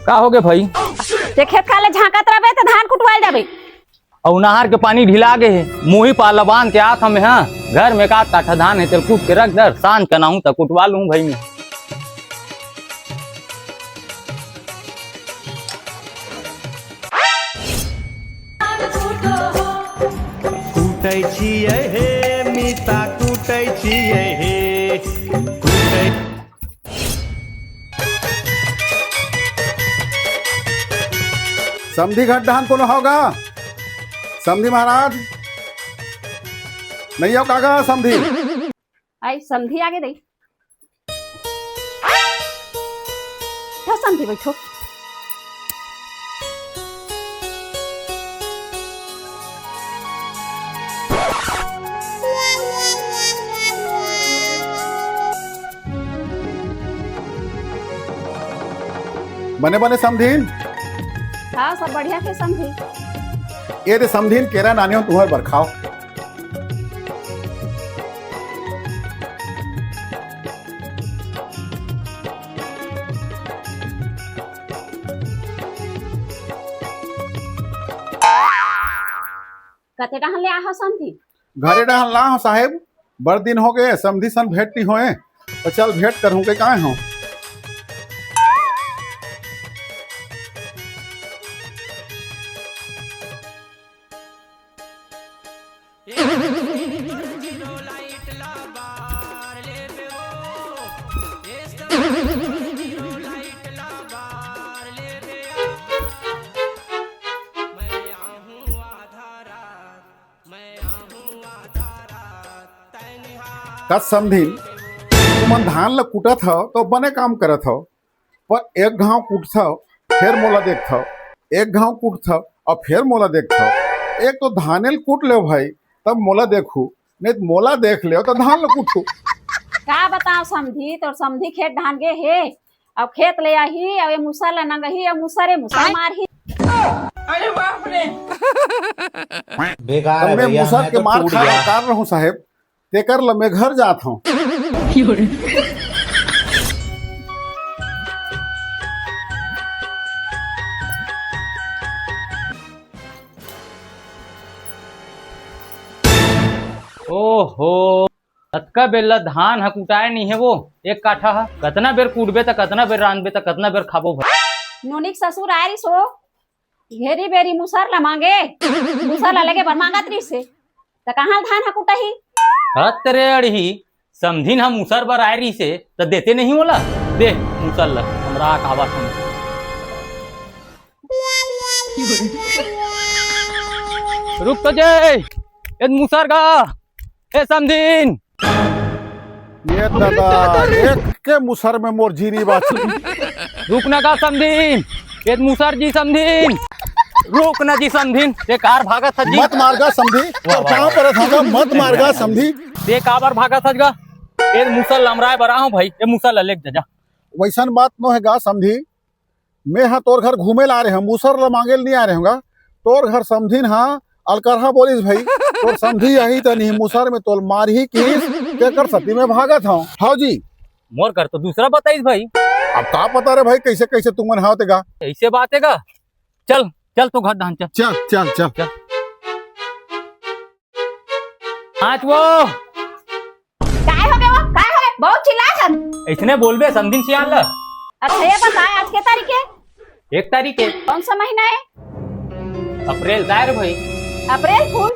का हो गए भाई? ते खेत खाले झांकत रहे तो धान कुटवाल जाबे। और नहर के पानी ढिला गे है, मुही पाला बांध के आत हमें। हाँ, घर में का काठा धान है, तेल कूट के रख दर, सांझ के नाहू तक कुटवा लूं भाई मैं। कूटै छियै हे मीता कूटै छियै हे कूटै। समधी घट धान कोनो होगा? समधी महाराज नहीं हो काका समधी? आई समधी आगे दे। तो समधी बैठो। बने बने समधीन। हाँ सब बढ़िया के समधी। ये दे समधीन केरा नानी हो तुम्हारे बरखाओ। कते डहन ले आहो समधी? घरे डहन ला हो साहेब, बड़ दिन हो गए समधी सन भेंट नहीं होए, तो चल भेंट करूं के काहे हो। का समधीन तुमन धान ल कुटत हो तो बने काम करत हो, पर एक घाव कुटत हो फिर मोला देखत हो, एक घाव कुटत हो और फिर मोला देखत हो। एक तो धानेल कूट ले भाई तब मोला देखू, नहीं तो मोला देख ले तो धान ल कूटू। का बताओ समधी, तो समधी खेत धान गे हे, अब खेत ले आही, अब ये मुसा ल नंगही, अब मुसरे मुसा मारही। अरे बाप रे। बेकार है मैं भैया, मुसर मैं के तो मार टूट खा गया। कर रहूं साहेब, तेकर ल मैं घर जात हूं। ओहो, कतका बेला धान ह कुटाए नहीं है वो एक काठा है। कतना बेर कूटबे त कतना बेर रांधबे त कतना बेर खाबो भाई। नोनिक ससुर आरी सो घेरी बेरी मुसर ला मांगे, मुसर ला लगे बर मांगत रही से, त कहाँ धान हा कुटही? हत रे अड़ही, समझी हम मुसर बर आए रही से त देते नहीं होला। दे मुसर ला हमरा कावा हम। रुक तो जय, ए मुसर का ए समझीन। ये दादा एक के मुसर में मोर जीनी बाची। रुकना का समझीन, ए मुसर जी समझीन, रुक ना जी समझीन, ते कार भागत था जी। मत मारगा समधी, वाह, तो कहां पर था मत मारगा समधी। ते काबर भागत था गा, ए मुसर लमराए बरा हूं भाई, ए मुसर ल लेक जा। वैसन बात नो है गा समधी, मैं हाँ तोर घर घूमे ला रहे हूँ, मुसर ल मांगे नहीं आ रहे होगा। तोर घर समझीन हाँ अलकरहा बोलिस भाई, तोर समझी यही तो नहीं मुसर में तोल मार ही की के कर सती में भागत हूँ। हाँ जी मोर कर तो दूसरा बताइस भाई। अब का पता रे भाई कैसे कैसे तुमन हाँ तेगा। ऐसे बात है गा, चल चल तो घर धान चल चल चल चल चल। आज वो काय हो गए वो? काय हो गए? बहुत चिल्ला छन। ऐसने बोलबे समझिन सियान ला। अच्छा ये बता आज के तारीख है? 1 तारीख है कौन सा महीना है? अप्रैल दायर भाई। अप्रैल फूल।